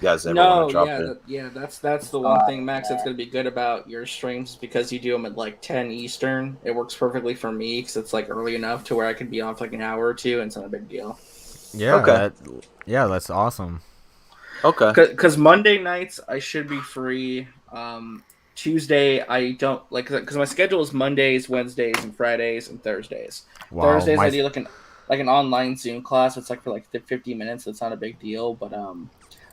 guys ever want No, to drop yeah, in. that's the one thing, Max. That's gonna be good about your streams is because you do them at like 10 Eastern. It works perfectly for me because it's like early enough to where I can be on for like an hour or two, and it's not a big deal. Yeah, Okay. that's awesome. Okay. Because Monday nights I should be free. Tuesday I don't like because my schedule is Mondays, Wednesdays, and Fridays and Thursdays. Wow, Thursdays I do like an online Zoom class. It's like for like 50 minutes. So it's not a big deal, but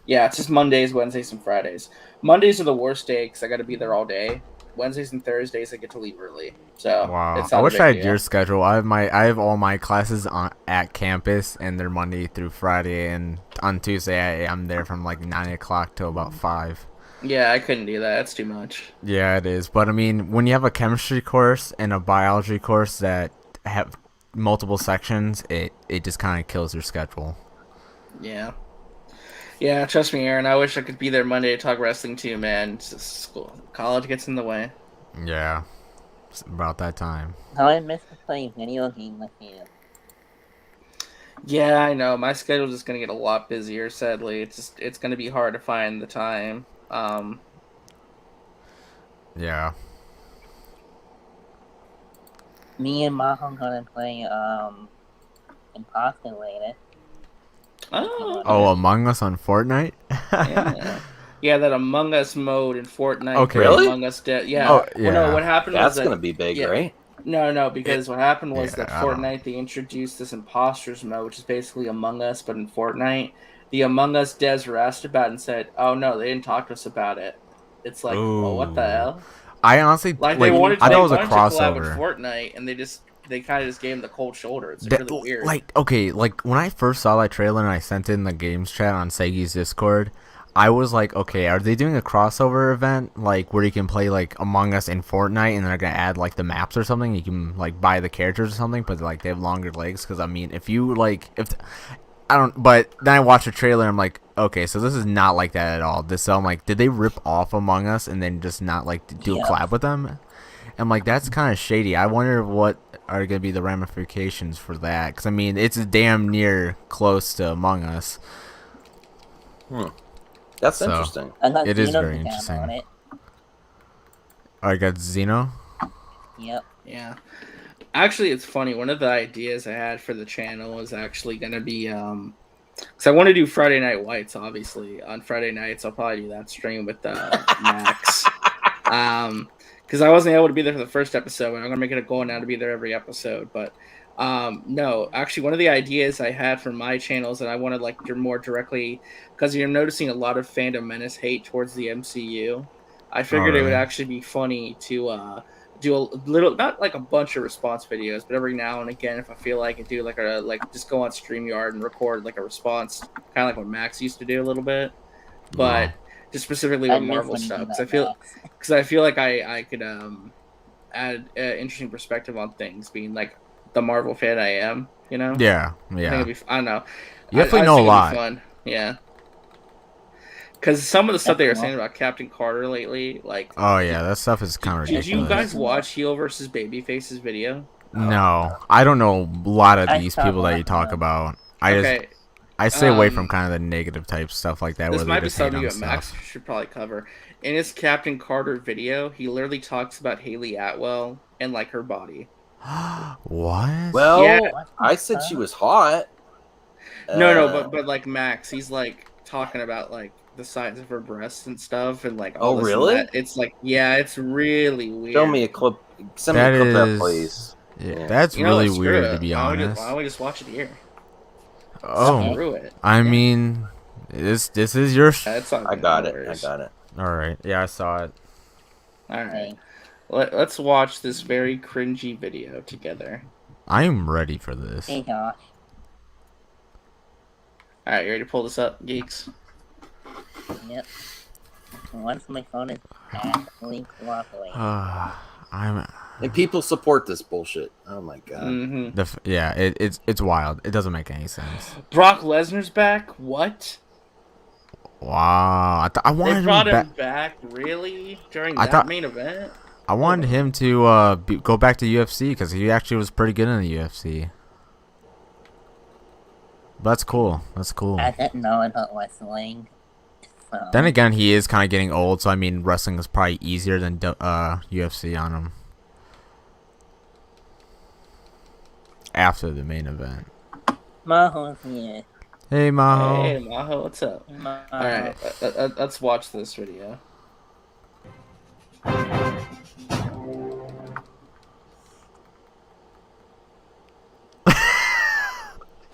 yeah, it's just Mondays, Wednesdays, and Fridays. Mondays are the worst day because I got to be there all day. Wednesdays and Thursdays I get to leave early, so wow. it's I not a wish I big had your deal. schedule. I have all my classes at campus, and they're Monday through Friday, and on Tuesday I'm there from like 9 o'clock till about 5. Yeah, I couldn't do that. That's too much. Yeah, it is. But I mean, when you have a chemistry course and a biology course that have multiple sections, it just kind of kills your schedule. Yeah. Yeah, trust me, Aaron. I wish I could be there Monday to talk wrestling too, man. It's just school, college gets in the way. Yeah, it's about that time. How I miss playing video game with you. Yeah, I know. My schedule's just gonna get a lot busier. Sadly, it's gonna be hard to find the time. Yeah. Me and Maho gonna play Imposter later. Oh, Among Us on Fortnite? Yeah. Yeah, that Among Us mode in Fortnite. Okay. Really? Among Us yeah. Oh, Well, no, yeah. what happened That's was gonna that be big, yeah, right? no, because what happened was Yeah, that I don't know. Fortnite they introduced this imposters mode, which is basically Among Us, but in Fortnite. The Among Us devs were asked about it and said, "Oh no, they didn't talk to us about it." It's like, well, what the Ooh. hell? I honestly Like like. I they thought it was a wanted to collab with crossover. Fortnite, and they kind of just gave him the cold shoulder. It's like, really weird. Like, okay, like when I first saw that trailer and I sent it in the games chat on Segi's Discord, I was like, okay, are they doing a crossover event like where you can play like Among Us and Fortnite, and they're gonna add like the maps or something? You can like buy the characters or something, but like they have longer legs. Because I mean, if you like, if I don't, but then I watched the trailer and I'm like, okay, so this is not like that at all. So I'm like, did they rip off Among Us and then just not like do a collab with them? I'm like, that's kind of shady. I wonder what are going to be the ramifications for that. Because, I mean, it's damn near close to Among Us. That's So, interesting. It is very interesting. On it. I got Xeno. Yep. Yeah. Actually, it's funny. One of the ideas I had for the channel is actually going to be, because I want to do Friday Night Whites, obviously. On Friday nights, I'll probably do that stream with Max. Because I wasn't able to be there for the first episode, and I'm going to make it a goal now to be there every episode. But no, actually, one of the ideas I had for my channels that I wanted like more directly, because you're noticing a lot of Fandom Menace hate towards the MCU. I figured it would actually be funny to do a little, not like a bunch of response videos, but every now and again, if I feel like it, do like just go on StreamYard and record like a response, kind of like what Max used to do a little bit, but just specifically with Marvel stuff. Because I feel like I could add interesting perspective on things, being like the Marvel fan I am, you know. Yeah. I think it'd be, I don't know. You definitely know a lot. Fun. Yeah. Because some of the stuff they were saying about Captain Carter lately, like... Oh, yeah, that stuff is kind of ridiculous. Did you guys watch Heel vs. Babyface's video? No. I don't know a lot of these people that you talk about. I stay away from kind of the negative type stuff like that. This might be something that Max should probably cover. In his Captain Carter video, he literally talks about Haley Atwell and, like, her body. What? Well, Yeah. I said she was hot. No, but like Max, he's like talking about like the size of her breasts and stuff, and like all Oh, this really? and that. It's like, yeah, it's really weird. Show me a clip. Send me a clip of that, please. Yeah, that's really weird, to be honest. Why don't we just watch it here? Oh, Screw it. I mean, this is your. I got it. I got it. All right. Yeah, I saw it. All right. Let's watch this very cringy video together. I am ready for this. Hey, Josh. All right, you ready to pull this up, geeks? Yep. Once my phone is actually cooperating. And people support this bullshit. Oh my god. Mm-hmm. Yeah, it's wild. It doesn't make any sense. Brock Lesnar's back? What? Wow. I wanted They brought him back, really? During that main event? I wanted him to go back to UFC because he actually was pretty good in the UFC. But that's cool. That's cool. I didn't know about wrestling. Then again, he is kind of getting old, so I mean, wrestling is probably easier than UFC on him. After the main event. Maho's here. Hey, Maho. Hey, Maho, what's up? Maho. All right, let's watch this video.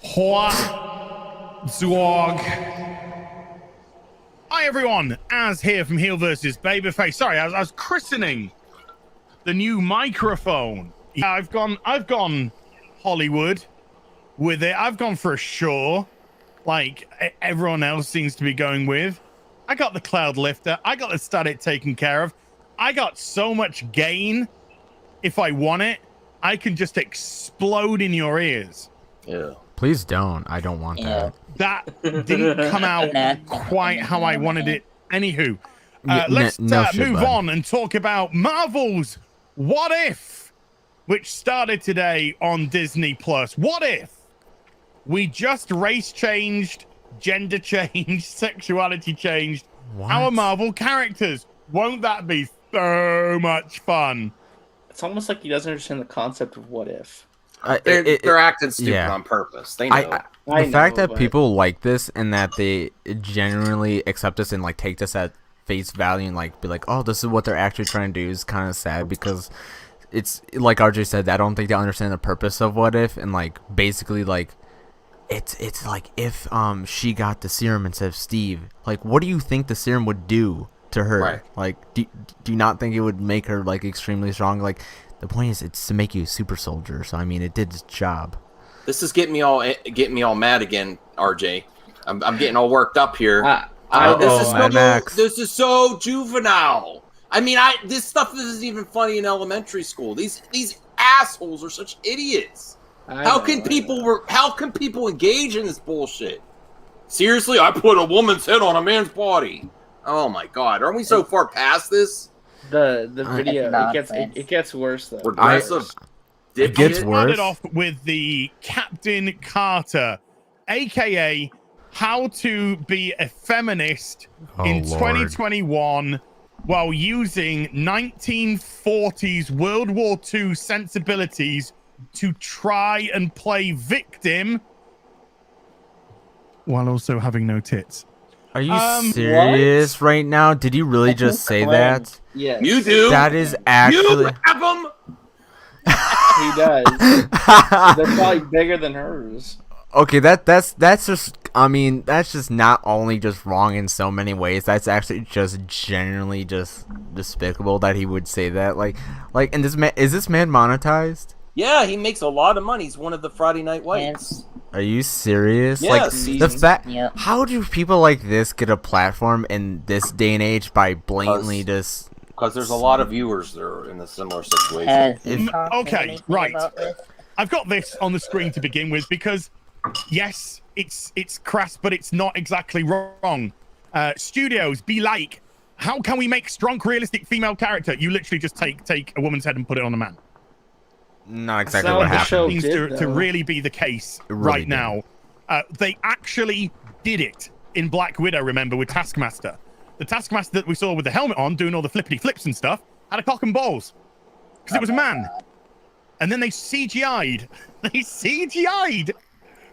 Hua Zwog. Hi everyone, Az here from Heel vs Babyface. Sorry, I was christening the new microphone. Yeah, I've gone Hollywood with it. I've gone for a show, like everyone else seems to be going with. I got the cloud lifter. I got the static taken care of. I got so much gain. If I want it, I can just explode in your ears. Yeah. Please don't. I don't want that. That didn't come out quite how I wanted it. Anywho, let's move on and talk about Marvel's What If, which started today on Disney Plus. What if we just race changed, gender changed, sexuality changed our Marvel characters? Won't that be so much fun? It's almost like he doesn't understand the concept of what if. They're acting stupid yeah. on purpose. They know. The fact that people like this and that they genuinely accept this and like take this at face value and like be like, oh, this is what they're actually trying to do is kind of sad, because it's like RJ said, I don't think they understand the purpose of what if, and like basically like it's like if she got the serum instead of Steve, like what do you think the serum would do to her? Right. Like do you not think it would make her like extremely strong? Like the point is it's to make you a super soldier, so I mean it did its job. This is getting me all mad again, RJ. I'm getting all worked up here. This is so juvenile. I mean, this stuff isn't even funny in elementary school. These assholes are such idiots. How can people engage in this bullshit? Seriously, I put a woman's head on a man's body. Oh my god, aren't we so far past this? The video it gets worse though. Regressive. It gets worse. Started off with the Captain Carter, aka how to be a feminist in 2021 while using 1940s World War II sensibilities to try and play victim while also having no tits. Are you serious right now? Did you really just say that? Yes. You do. That is actually. You have them. He does. They're probably bigger than hers. Okay, that's just. I mean, that's just not only just wrong in so many ways. That's actually just genuinely just despicable that he would say that. Like, and this man, is this man monetized? Yeah, he makes a lot of money. He's one of the Friday Night Whites. Are you serious? Yes. Like the fact, how do people like this get a platform in this day and age by blatantly just? Because there's a lot of viewers that are in a similar situation. Okay, right. I've got this on the screen to begin with because, yes, it's crass, but it's not exactly wrong. Studios, be like, how can we make strong, realistic female character? You literally just take a woman's head and put it on a man. Not exactly what happened. Seems to really be the case right now. They actually did it in Black Widow, remember, with Taskmaster. The Taskmaster that we saw with the helmet on, doing all the flippity flips and stuff, had a cock and balls. Because it was a man. And then they CGI'd. They CGI'd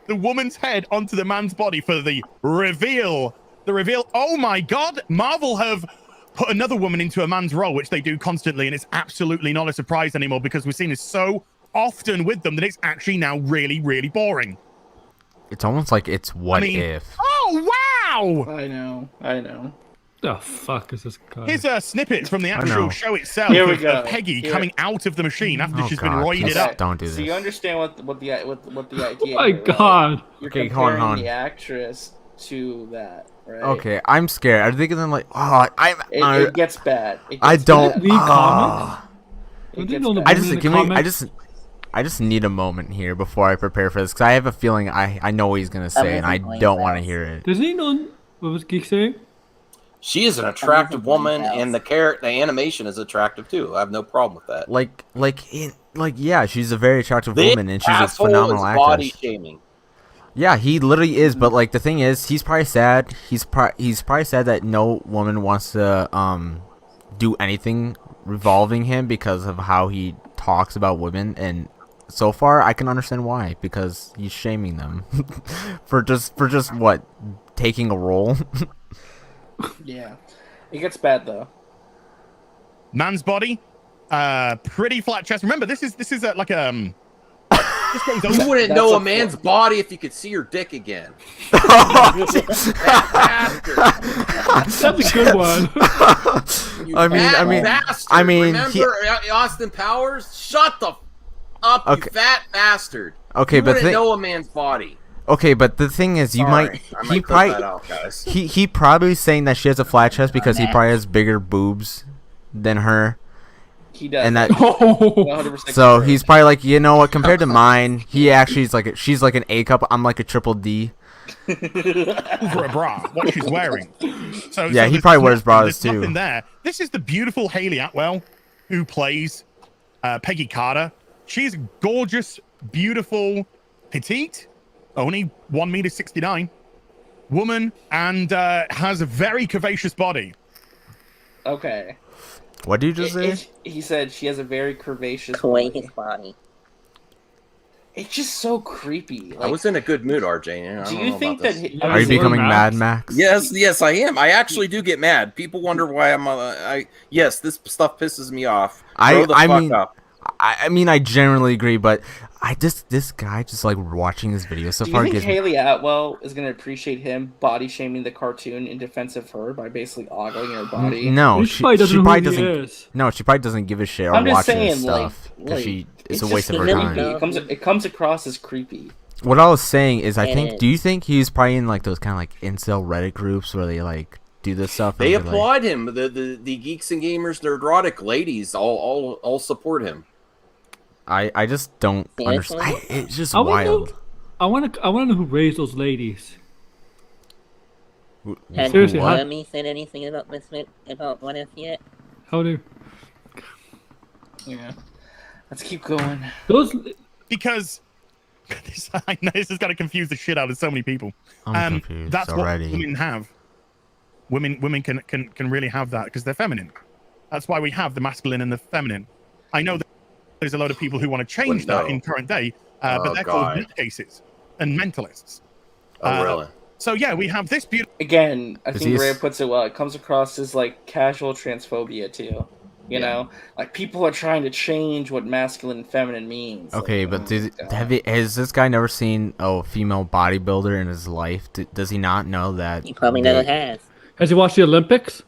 the woman's head onto the man's body for the reveal. The reveal. Oh my god! Marvel have put another woman into a man's role, which they do constantly, and it's absolutely not a surprise anymore because we've seen this so often with them that it's actually now really, really boring. It's almost like it's what if. Oh, wow! I know. The fuck is this guy? Here's a snippet from the actual show itself of Peggy coming out of the machine after she's been roided up. Don't do this. So you understand what the idea Oh my god. You're okay, comparing hold on. the actress to that, right? Okay, I'm scared. Are they gonna like? Oh, it gets bad. I don't. Read comics? I just need a moment here before I prepare for this because I have a feeling I know what he's gonna say and I don't want to hear it. Doesn't he know what was Geek saying? She is an attractive woman, and the animation is attractive too. I have no problem with that. Yeah, she's a very attractive woman, and she's a phenomenal actress. Body shaming. Yeah, he literally is. But like the thing is, he's probably sad. He's probably sad that no woman wants to do anything revolving him because of how he talks about women. And so far, I can understand why, because he's shaming them for just what, taking a role. Yeah, it gets bad though. Man's body, pretty flat chest. Remember, this is like You wouldn't know a man's body if you could see your dick again. That's a good one. I mean, remember Austin Powers? Shut the up, you fat bastard. Okay, you but wouldn't know a man's body. Okay, but the thing is, he probably he probably saying that she has a flat chest because he probably has bigger boobs than her. He does. And that 100% so he's probably like, you know what, compared to mine, he actually is like she's like an A cup, I'm like a triple D. Over a bra, what she's wearing. So he probably wears bras too. Nothing there. This is the beautiful Hayley Atwell who plays Peggy Carter. She's gorgeous, beautiful, petite, only 1.69 woman, and has a very curvaceous body. Okay. What did you just say? He said she has a very curvaceous body. It's just so creepy. Like, I was in a good mood, RJ. Do you think that? Are you becoming Mad Max? Yes, I am. I actually do get mad. People wonder why I'm. Yes, this stuff pisses me off. I mean, I generally agree, but this guy just like watching this video so far. Do you think Hayley Atwell is gonna appreciate him body shaming the cartoon in defense of her by basically ogling her body? No, she probably doesn't. No, she probably doesn't give a shit or watch this stuff because it's a waste of her time. It comes across as creepy. What I was saying is, do you think he's probably in like those kind of like incel Reddit groups where they like do this stuff? They applaud him. The geeks and gamers, the erotic ladies, all support him. I just don't understand. It's just wild. I want to know who raised those ladies. Has Jeremy said anything about what if yet? How do? Yeah. Let's keep going. Because I know this is going to confuse the shit out of so many people. I'm confused that's already. What women have. Women can really have that because they're feminine. That's why we have the masculine and the feminine. I know that there's a lot of people who want to change that in current day, but they're called nutcases and mentalists. Oh, really? So yeah, we have this beautiful. Again, I think Ray puts it well. It comes across as like casual transphobia too. You know, like people are trying to change what masculine and feminine means. Okay, but has this guy never seen a female bodybuilder in his life? Does he not know that? He probably never has. Has he watched the Olympics?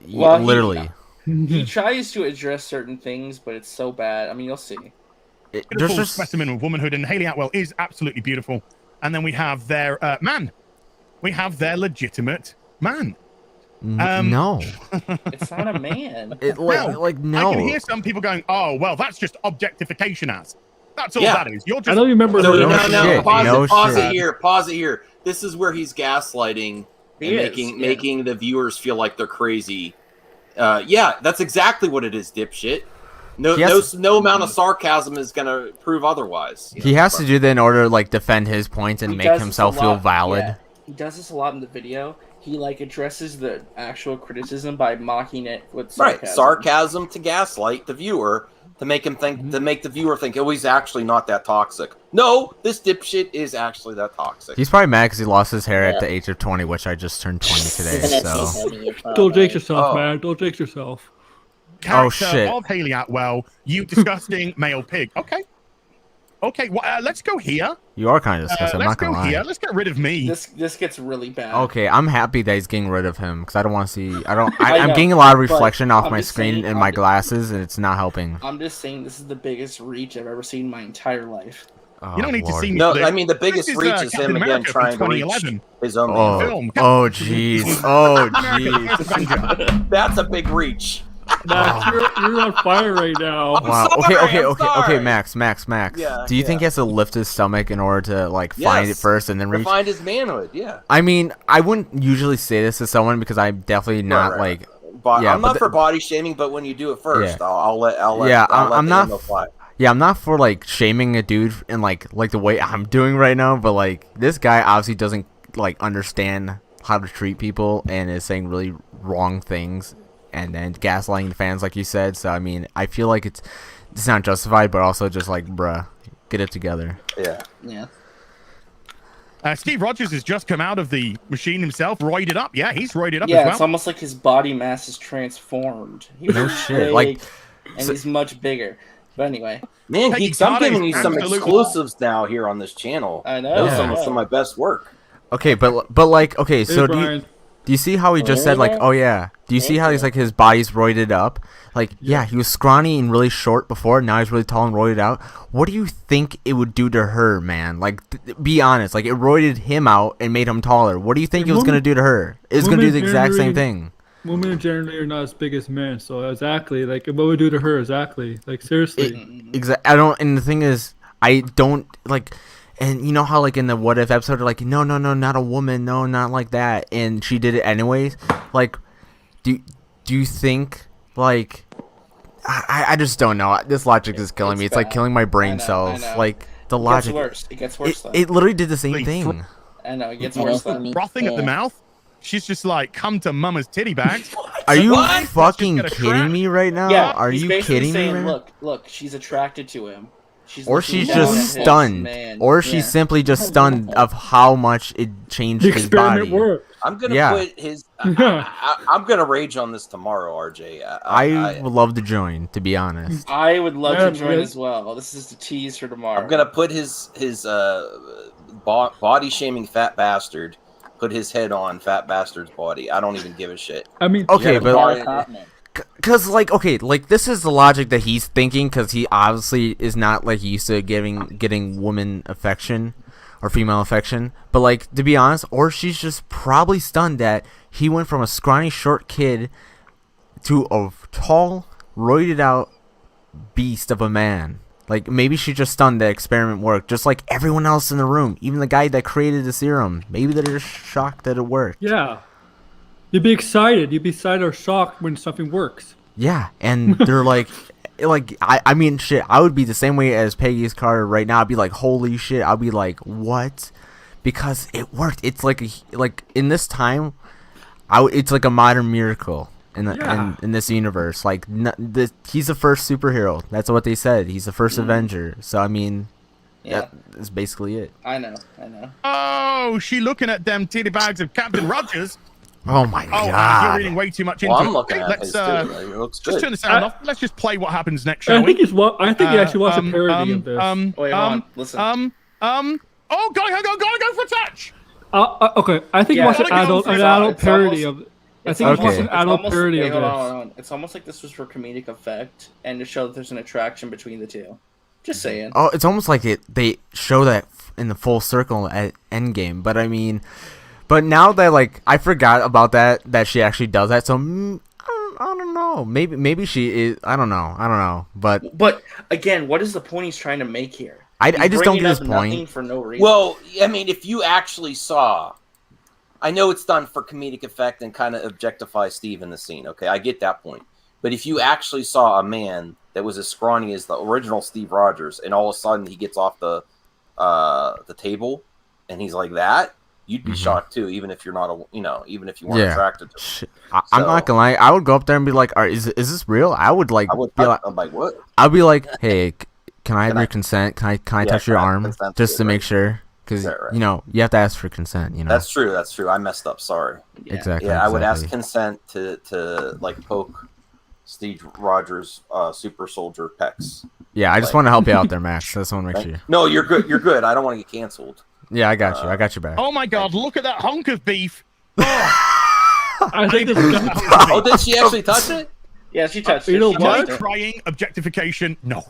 Well, literally. He tries to address certain things, but it's so bad. I mean, you'll see. Beautiful specimen of womanhood, and Hayley Atwell is absolutely beautiful. And then we have their man. We have their legitimate man. No. It's not a man. No. I can hear some people going, "Oh, well, that's just objectification ass." That's all that is. You're just. I don't remember. Pause it here. This is where he's gaslighting and making the viewers feel like they're crazy. Yeah, that's exactly what it is, dipshit. No amount of sarcasm is gonna prove otherwise. He has to do that in order to like defend his points and make himself feel valid. Yeah. He does this a lot in the video. He like addresses the actual criticism by mocking it with sarcasm. Right, sarcasm to gaslight the viewer to make him think, to make the viewer think, oh, he's actually not that toxic. No, this dipshit is actually that toxic. He's probably mad because he lost his hair at the age of 20, which I just turned 20 today. So don't jinx yourself, man. Don't jinx yourself. Character of Hayley Atwell, you disgusting male pig. Okay, well, let's go here. You are kind of disgusting. I'm not gonna lie. Here. Let's get rid of me. This gets really bad. Okay, I'm happy that he's getting rid of him because I don't want to see. I'm getting a lot of reflection off my screen and my glasses, and it's not helping. I'm just saying this is the biggest reach I've ever seen in my entire life. Oh, you don't need to see me. No, I mean the biggest reach is him again trying to reach his own film. Oh jeez. Oh jeez. That's a big reach. Max, you're on fire right now. Wow. Okay, Max. Yeah, Do you think he has to lift his stomach in order to like find it first and then reach? Find his manhood. Yeah. I mean, I wouldn't usually say this to someone because I'm definitely not I'm not for body shaming, but when you do it first, I'll let. I'm not. Yeah, I'm not for like shaming a dude in like the way I'm doing right now, but like this guy obviously doesn't like understand how to treat people and is saying really wrong things and then gaslighting the fans like you said. So I mean, I feel like it's not justified, but also just like, bruh, get it together. Yeah. Steve Rogers has just come out of the machine himself, roided up. Yeah, he's roided up as Yeah, well. it's almost like his body mass is transformed. He was No shit, like, and he's much bigger. But anyway, Man, Peggy Geeks, I'm Carter giving is you some absolutely- exclusives now here on this channel. I know. Those are some of my best work. Okay, but like, okay, so Brian. do you see how he just said like, oh yeah? Do you see how he's like his body's roided up? Like, yeah, he was scrawny and really short before. Now he's really tall and roided out. What do you think it would do to her, man? Like, be honest. Like, it roided him out and made him taller. What do you think it was gonna do to her? It's gonna do the exact same thing. Women generally are not as big as men, so exactly, like, what would it do to her exactly? Like, seriously. I don't. And the thing is, I don't like. And you know how like in the What If episode, they're like, no, not a woman, no, not like that, and she did it anyways. Like, do you think like I just don't know. This logic is killing me. It's like killing my brain cells. Like the logic. It gets worse. It literally did the same thing. I know it gets worse. Frothing at the mouth. She's just like, come to mama's titty bags. Are you What? fucking Let's just get a kidding crack. me right now? Yeah, Are he's you basically kidding saying, me? Right now? Look, she's attracted to him. Or she's looking down just at his stunned, man. or she's simply just stunned of how much it changed The his experiment body. worked. I'm gonna put his. I'm gonna rage on this tomorrow, RJ. I would love to join, to be honest. I would love Yeah, to join man. as well. This is the tease for tomorrow. I'm gonna put his body shaming fat bastard. Put his head on fat bastard's body. I don't even give a shit. I mean, Okay, Yeah, but Barbie- Cause like okay, like this is the logic that he's thinking, cause he obviously is not like used to getting woman affection or female affection. But like to be honest, or she's just probably stunned that he went from a scrawny short kid to a tall, roided out beast of a man. Like maybe she's just stunned that experiment worked, just like everyone else in the room, even the guy that created the serum. Maybe they're just shocked that it worked. yeah. You'd be excited. You'd be excited or shocked when something works. Yeah, and they're like I mean, shit, I would be the same way as Peggy's Carter right now. I'd be like, holy shit. I'd be like, what? Because it worked. It's like in this time, it's like a modern miracle in in this universe. Like he's the first superhero. That's what they said. He's the first Avenger. So I mean, Yeah, that's basically it. I know. Oh, she looking at them titty bags of Captain Rogers. Oh my Oh, god. you're reading way too much into Well, I'm it. looking Okay, at let's his too. Like, it looks just good. turn the sound off. Let's just play what happens next, shall I we? think he actually watched a parody of this. Wait, hold on. Listen. Oh, gotta go for a touch. Okay, I think Yeah, he watched gotta go for an it. adult It's parody almost- of. I think he watched an Okay. adult parody of hold this. on. It's almost like this was for comedic effect and to show that there's an attraction between the two. Just saying. Oh, it's almost like they show that in the full circle at Endgame. But I mean, but now that like I forgot about that she actually does that. So I don't know. Maybe she is. I don't know. But again, what is the point he's trying to make here? I He's just don't bringing get his up nothing point. for no reason. Well, I mean, if you actually saw, I know it's done for comedic effect and kind of objectify Steve in the scene. Okay, I get that point. But if you actually saw a man that was as scrawny as the original Steve Rogers, and all of a sudden he gets off the table, and he's like that, you'd be shocked too, even if you're not even if you weren't attracted to him. Shit. I'm not gonna lie. I would go up there and be like, "Is this real?" I would like. I'm like, what? I'd be like, "Hey, can I have your consent? Can I touch your arm consent's just to good, make right? sure?" Because Right. you have to ask for consent. That's true. I messed up. Sorry. Exactly. Yeah, I would ask consent to like poke Steve Rogers' super soldier pecs. Yeah, I just want to help you out there, Max. I just want to make sure. No, you're good. You're good. I don't want to get canceled. Yeah, I got you. I got your back. Oh my God! Look at that hunk of beef. I think this is. Oh, did she actually touch it? Yeah, she touched You it. know She what? touched it. Crying objectification. No.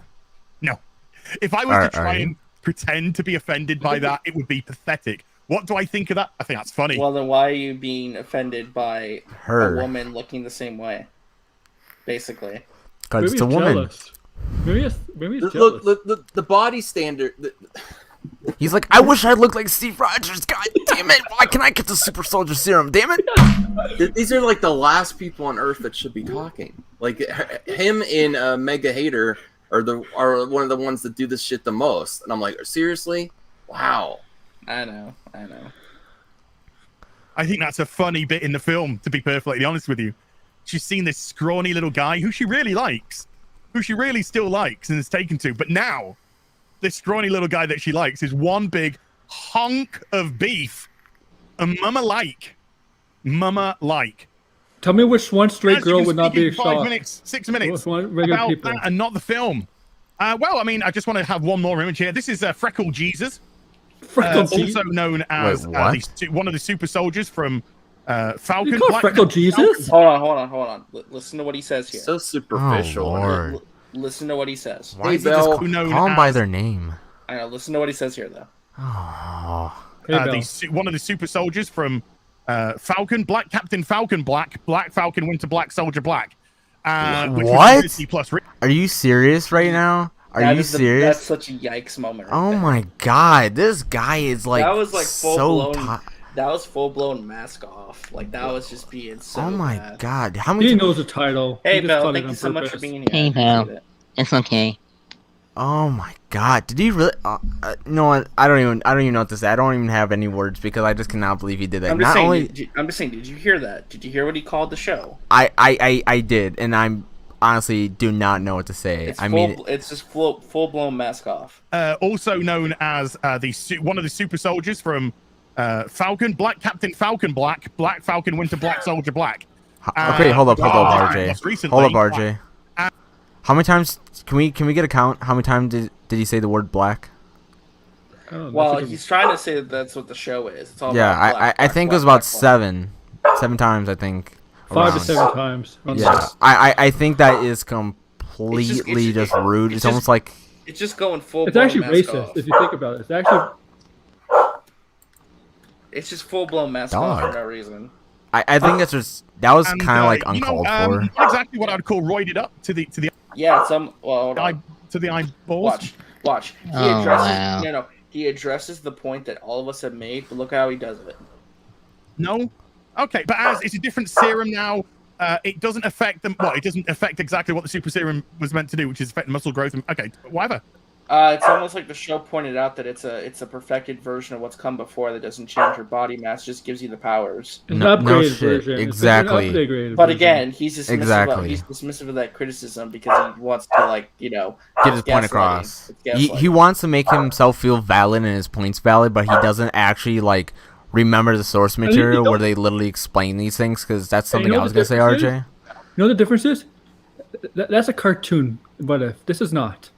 If I was to try and pretend to be offended by that, it would be pathetic. What do I think of that? I think that's funny. Well, then why are you being offended by Her. a woman looking the same way? Basically. Because Maybe it's a he's woman. jealous. Maybe he's jealous. Look, the body standard. He's like, I wish I looked like Steve Rogers. God damn it! Why can't I get the super soldier serum? Damn it! These are like the last people on Earth that should be talking. Like him and Mega Hater are one of the ones that do this shit the most. And I'm like, seriously? Wow. I know. I think that's a funny bit in the film, to be perfectly honest with you. She's seen this scrawny little guy who she really likes, who she really still likes and is taken to. But now, this scrawny little guy that she likes is one big hunk of beef. And Mama like. Tell me which one straight girl would not be 5 shocked. minutes, 6 minutes About people. That and not the film. Well, I mean, I just want to have one more image here. This is Freckle Jesus. Also known as one of the super soldiers from Falcon. You call Freckle Jesus? Hold on. Listen to what he says here. So superficial. Oh, Lord. Listen to what he says. Why is he just call them by their name? I know. Listen to what he says here, though. Oh. One of the super soldiers from Falcon, Black Captain Falcon, Black Falcon, Winter Black Soldier Black. What? Are you serious right now? Are you serious? That's such a yikes moment. Right oh there. my god, this guy is like that was like so that was full blown mask off. Like that was just being so. Oh my bad. god, how many? He knows the title. Hey Bell, thank you so much for being here. Hey Bell, it's okay. Oh my god, did he really? No, I don't even know what to say. I don't even have any words because I just cannot believe he did that. I'm just saying. Did you hear that? Did you hear what he called the show? I did, and I'm honestly do not know what to say. It's just full blown mask off. Also known as one of the super soldiers from Falcon, Black Captain Falcon, Black Falcon, Winter Black Soldier Black. Okay, hold up, RJ. Hold up, RJ. How many times can we get a count? How many times did he say the word black? Well, he's trying to say that that's what the show is. It's all about black, I think it was about seven times. I think 5 to 7 times. Yeah, I think that is completely just rude. It's almost like it's just going full. It's actually racist if you think about it. It's just full blown mask off for no reason. I think that was kind of like uncalled for. Not exactly what I'd call roided up to the. Yeah, to the eyeballs. Watch. He addresses the point that all of us have made, but look how he does it. No, okay, but as it's a different serum now, it doesn't affect them. Well, it doesn't affect exactly what the super serum was meant to do, which is affect muscle growth. Okay, whatever. It's almost like the show pointed out that it's a perfected version of what's come before that doesn't change your body mass, just gives you the powers. It's an upgraded version. Exactly. But again, he's dismissive of that criticism because he wants to get his point across. He wants to make himself feel valid and his points valid, but he doesn't actually remember the source material where they literally explain these things, because that's something I was gonna say, RJ. You know what the difference is? That's a cartoon. What if this is not?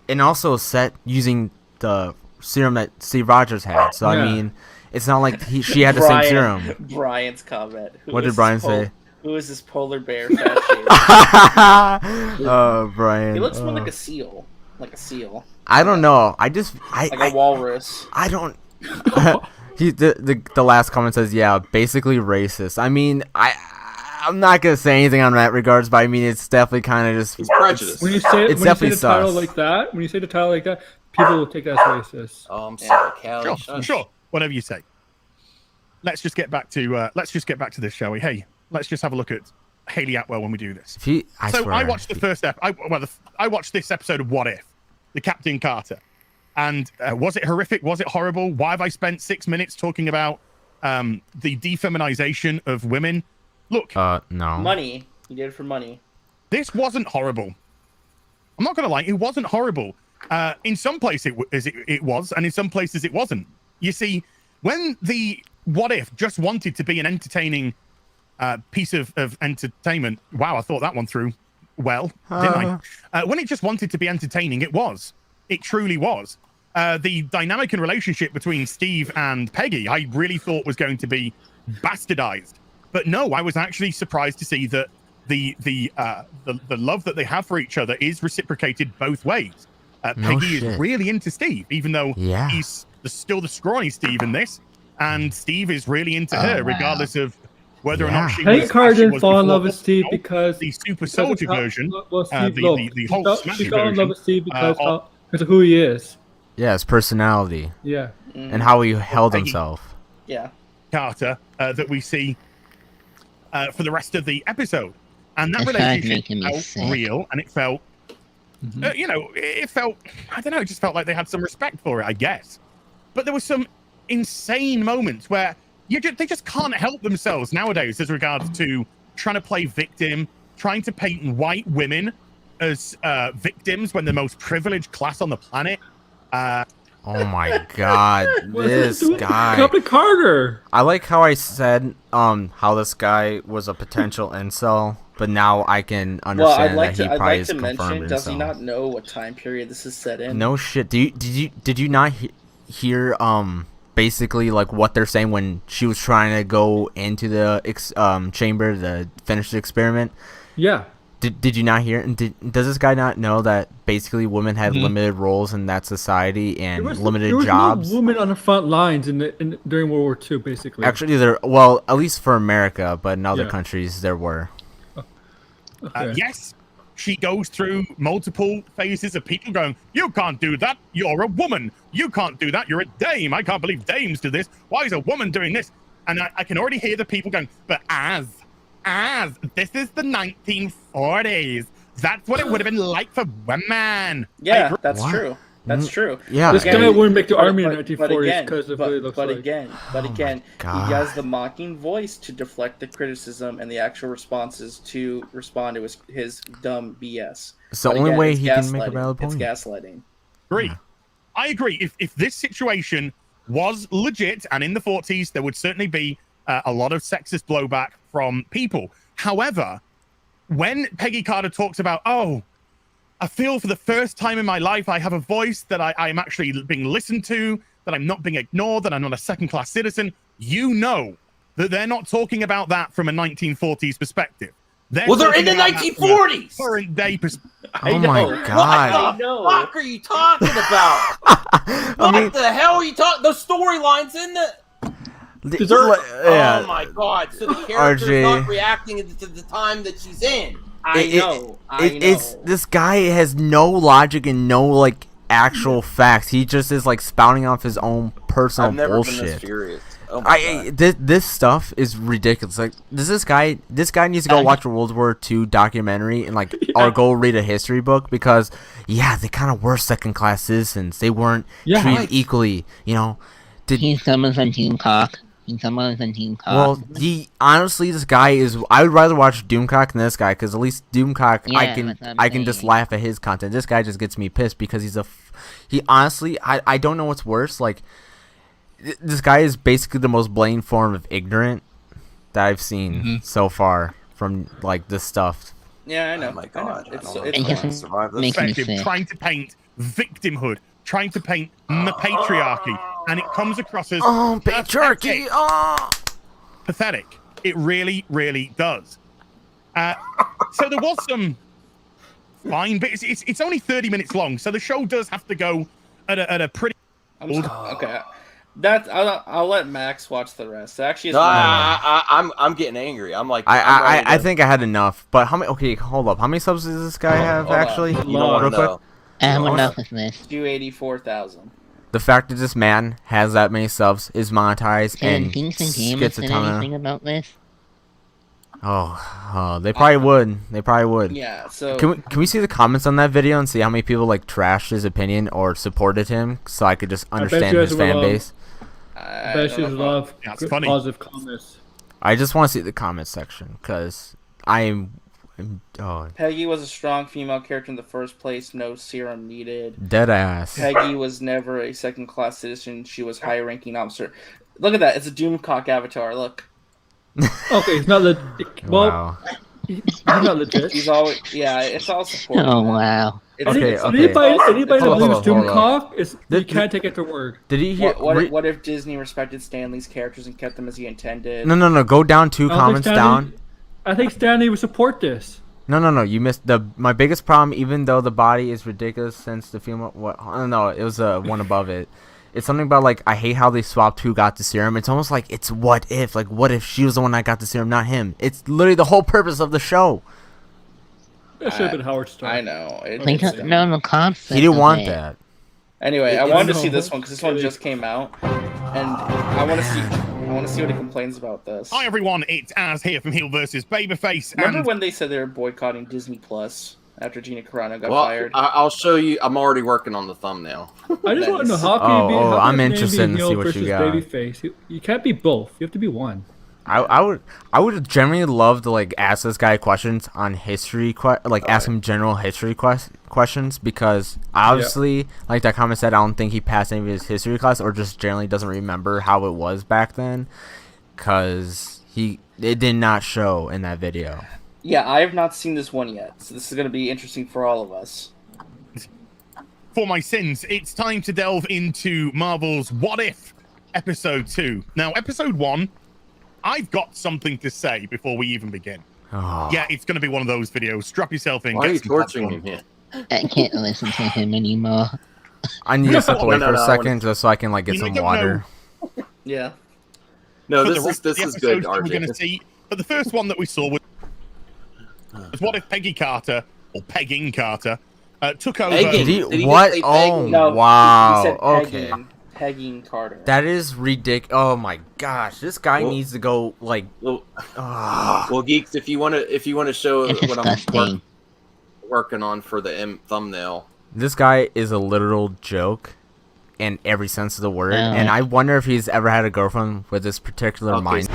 And also set using the serum that Steve Rogers had. So, I mean, it's not like she had the same serum. Brian's comment. What did Brian say? Who is this polar bear fat shade? Oh, Brian. He looks more like a seal. I don't know. Like a walrus. I don't... the last comment says, yeah, basically racist. I mean, I'm not gonna say anything on that regards, but I mean it's definitely kind of just prejudice. When you say the title like that, people will take that as racist. Oh, I'm sorry, Callie. Sure, whatever you say. Let's just get back to this, shall we? Hey, let's just have a look at Haley Atwell when we do this. I watched the first I watched this episode of What If, the Captain Carter, and was it horrific? Was it horrible? Why have I spent 6 minutes talking about the defeminization of women? Look, no. Money. He did it for money. This wasn't horrible. I'm not gonna lie, it wasn't horrible. In some places it was, and in some places it wasn't. You see, when the What If just wanted to be an entertaining piece of entertainment, wow, I thought that one through well, didn't I? When it just wanted to be entertaining, it was. It truly was. The dynamic and relationship between Steve and Peggy, I really thought was going to be bastardized. But no, I was actually surprised to see that the love that they have for each other is reciprocated both ways. Peggy is really into Steve, even though he's still the scrawny Steve in this, and Steve is really into her, regardless of whether or not she was. Peggy Carter didn't fall in love with Steve because the super soldier version, the whole she fell in love with Steve because of who he is. Yeah, his personality. Yeah, and how he held himself. Yeah, Carter that we see. For the rest of the episode, and that relationship felt real, and it felt You know, it felt, I don't know, it just felt like they had some respect for it, I guess. But there were some insane moments where they just can't help themselves nowadays as regards to trying to play victim, trying to paint white women as victims when the most privileged class on the planet. Oh my god, this guy. Captain Carter. I like how I said how this guy was a potential incel, but now I can understand that he probably is confirmed incel. Does he not know what time period this is set in? No shit. Did you not hear basically like what they're saying when she was trying to go into the chamber to finish the experiment? Yeah. Did you not hear? And does this guy not know that basically women had limited roles in that society and limited jobs? No women on the front lines during World War II, basically. Actually, at least for America, but in other countries there were. Okay. Yes, she goes through multiple phases of people going, "You can't do that. You're a woman. You can't do that. You're a dame. I can't believe dames do this. Why is a woman doing this?" And I can already hear the people going, "But as this is the 1940s. That's what it would have been like for women." Yeah, that's true. That's true. Yeah, this guy wouldn't make the army in the 1940s again, because of what it looks like. But again, he has the mocking voice to deflect the criticism and the actual responses to respond to his dumb BS. It's the only way he can make a valid point. It's gaslighting. Agree. I agree. If this situation was legit and in the 40s, there would certainly be a lot of sexist blowback from people. However, when Peggy Carter talks about, "Oh, I feel for the first time in my life I have a voice, that I'm actually being listened to, that I'm not being ignored, that I'm not a second-class citizen," you know that they're not talking about that from a 1940s perspective. They're in the 1940s. Current day perspective. Oh my god! What the fuck are you talking about? What the hell are you talking? The storylines in the. Oh my god! So the character's not reacting to the time that she's in. I know. It's this guy has no logic and no like actual facts. He just is like spouting off his own personal bullshit. Been this furious. Oh my god. This stuff is ridiculous. Like, this guy needs to go watch a World War II documentary and like or go read a history book, because they kind of were second class citizens. They weren't treated equally. You know. He's someone's on Team Cock. Well, honestly, this guy is. I would rather watch Doomcock than this guy, because at least Doomcock, I can just laugh at his content. This guy just gets me pissed because he honestly, I don't know what's worse. Like, this guy is basically the most blatant form of ignorant that I've seen so far from like this stuff. Yeah, I know. Oh my god, it's survive this. Trying to paint victimhood, trying to paint the patriarchy, and it comes across as patriarchy. Pathetic. It really, really does. So there was some fine bits. It's only 30 minutes long, so the show does have to go at a pretty. Okay, I'll let Max watch the rest. Actually, I'm getting angry. I'm like, I think I had enough. But how many? Okay, hold up. How many subs does this guy have actually? You don't want to know. Enough with this. 284,000. The fact that this man has that many subs is monetized and gets a ton anything about this? Oh, they probably would. They probably would. Yeah. So can we see the comments on that video and see how many people like trashed his opinion or supported him, so I could just understand his fan base? I bet you love positive comments. I just want to see the comment section because Peggy was a strong female character in the first place. No serum needed. Dead ass. Peggy was never a second-class citizen. She was high-ranking officer. Look at that. It's a Doomcock avatar. Look. Okay, it's not legit. Well, wow. He's not legit. He's always it's all support. Oh wow. Anybody that believes Doomcock you can't take it to word. Did he hear? What if Disney respected Stanley's characters and kept them as he intended? No. Go down 2 comments down. I think Stanley would support this. No. You missed my biggest problem. Even though the body is ridiculous, since the female. No, it was one above it. It's something about like I hate how they swapped who got the serum. It's almost like it's what if she was the one that got the serum, not him. It's literally the whole purpose of the show. It should have been Howard Stark. I know. No concept. He didn't want that. Anyway, I wanted to see this one because this one just came out, and I want to see what he complains about this. Hi everyone, it's Az here from Heel vs Babyface. Remember when they said they were boycotting Disney Plus? after Gina Carano got fired. I'll show you. I'm already working on the thumbnal. I just want to know how can you be. How I'm can interested in see what you got. Babyface? You can't be both. You have to be one. I would generally love to like ask this guy questions on history, ask him general history questions, because obviously, like that comment said, I don't think he passed any of his history class, or just generally doesn't remember how it was back then, because it did not show in that video. Yeah, I have not seen this one yet, so this is going to be interesting for all of us. For my sins, it's time to delve into Marvel's What If Episode 2. Now, Episode 1, I've got something to say before we even begin. Oh. Yeah, it's going to be one of those videos. Strap yourself in. Why are you torturing him here? I can't listen to him anymore. I need to step away for a second just so I can like get some water. Yeah. No, this is good, RJ. We're going to see, but the first one that we saw was what if Peggy Carter, or Pegging Carter, took over. What? Oh, no, wow. He said okay. Pegging Carter. That is ridiculous. Oh my gosh, this guy needs to go like. Well, geeks, if you want to show what I'm working on for the thumbnail, this guy is a literal joke, in every sense of the word, and I wonder if he's ever had a girlfriend with this particular mind.